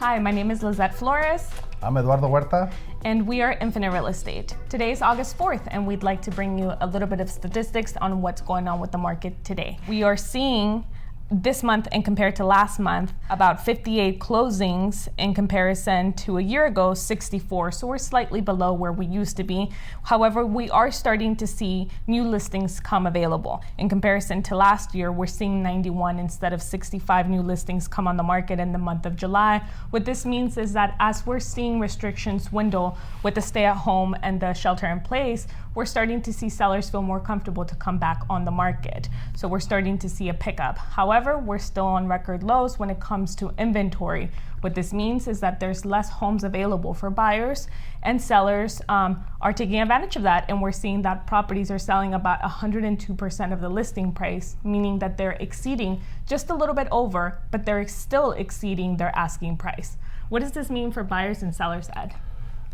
Hi, my name is Lizette Flores. I'm Eduardo Huerta. And we are Infinite Real Estate. Today is August 4th, and we'd like to bring you a little bit of statistics on what's going on with the market today. We are seeing this month and compared to last month, about 58 closings in comparison to a year ago, 64. So we're slightly below where we used to be. However, we are starting to see new listings come available. In comparison to last year, we're seeing 91 instead of 65 new listings come on the market in the month of July. What this means is that as we're seeing restrictions dwindle with the stay at home and the shelter in place, we're starting to see sellers feel more comfortable to come back on the market. So we're starting to see a pickup. However, we're still on record lows when it comes to inventory. What this means is that there's less homes available for buyers, and sellers are taking advantage of that. And we're seeing that properties are selling about 102% of the listing price, meaning that they're exceeding just a little bit over, but they're still exceeding their asking price. What does this mean for buyers and sellers, Ed?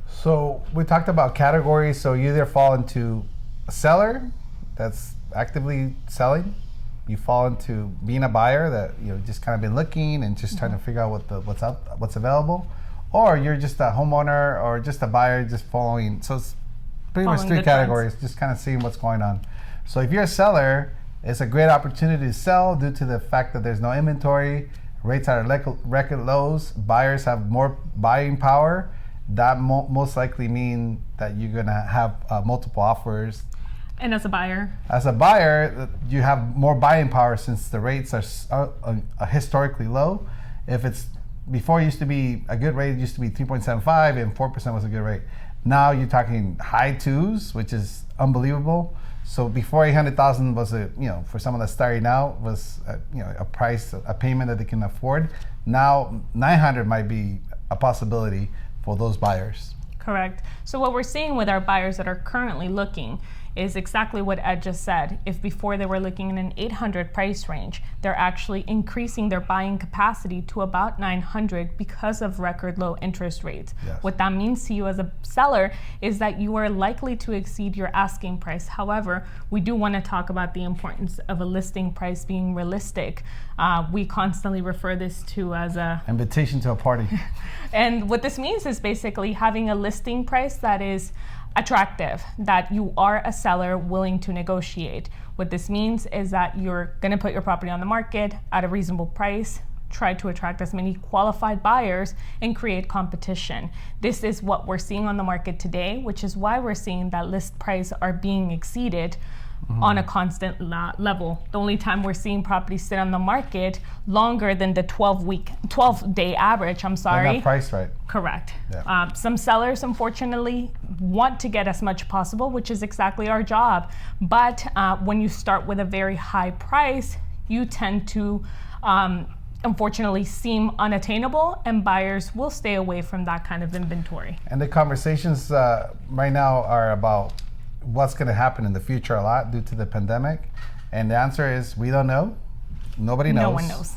So we talked about categories. So you either fall into a seller that's actively selling, you fall into being a buyer that just kind of been looking and just trying to figure out what's available, or you're just a homeowner or just a buyer just following. So it's pretty much three categories, just kind of seeing what's going on. So if you're a seller, it's a great opportunity to sell due to the fact that there's no inventory, rates are at record lows, buyers have more buying power. That most likely mean that you're gonna have multiple offers. And as a buyer? As a buyer, you have more buying power since the rates are historically low. If it's before, it used to be a good rate, it used to be 3.75 and 4% was a good rate. Now you're talking high twos, which is unbelievable. So before 800,000 was for someone that's starting out was a price, a payment that they can afford. Now 900 might be a possibility for those buyers. Correct. So what we're seeing with our buyers that are currently looking is exactly what Ed just said. If before they were looking in an 800 price range, they're actually increasing their buying capacity to about 900 because of record low interest rates. Yes. What that means to you as a seller is that you are likely to exceed your asking price. However, we do want to talk about the importance of a listing price being realistic. We constantly refer this to as a invitation to a party. And what this means is basically having a listing price that is attractive, that you are a seller willing to negotiate. What this means is that you're going to put your property on the market at a reasonable price, try to attract as many qualified buyers, and create competition. This is what we're seeing on the market today, which is why we're seeing that list price are being exceeded on a constant level. The only time we're seeing properties sit on the market longer than the 12-day average, They're not priced right. Correct. Yeah. Some sellers, unfortunately, want to get as much possible, which is exactly our job. But when you start with a very high price, you tend to unfortunately seem unattainable, and buyers will stay away from that kind of inventory. And the conversations right now are about what's going to happen in the future a lot due to the pandemic. And the answer is we don't know. Nobody knows. No one knows.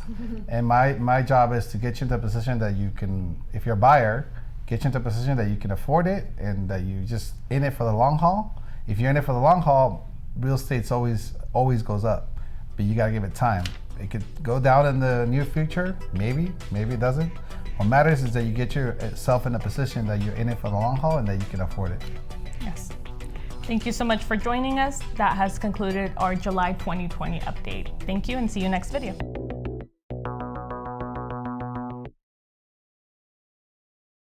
And my job is to get you into a position that you can, if you're a buyer, get you into a position that you can afford it and that you just in it for the long haul. If you're in it for the long haul, real estate's always goes up, but you got to give it time. It could go down in the near future, maybe it doesn't. What matters is that you get yourself in a position that you're in it for the long haul and that you can afford it. Yes. Thank you so much for joining us. That has concluded our July 2020 update. Thank you and see you next video.